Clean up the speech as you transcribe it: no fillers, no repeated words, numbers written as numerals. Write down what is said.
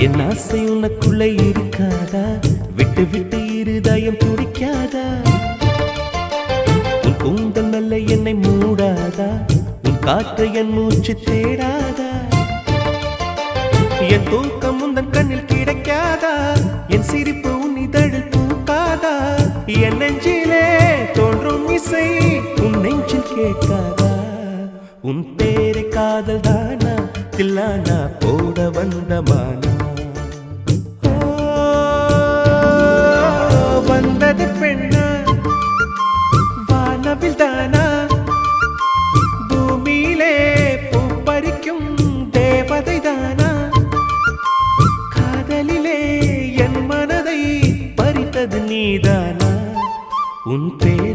என் ஆசை உனக்குள்ளே இருக்காதா? விட்டு விட்டு இருதயம் துடிக்காதா? உன் கூந்தல் நல்ல என்னை மூடாதா? உன் காற்று என் மூச்சு தேடாதா? என் தூக்கம் உந்தன் கண்ணில் கிடைக்காதா? என் சிரிப்பு உன் இதழில் பூக்காதா? என் நெஞ்சிலே தோன்றும் இசை உன் நெஞ்சில் கேட்காதா? உன் பேரை காதல் தானா தில்லானா போட வந்த மானா? வந்தது பெண்ணா வானவில் தானா? பூமியிலே பூ பறிக்கும் தேவதை தானா? காதலிலே என் மனதை பறித்தது நீதானா? உன் பேர்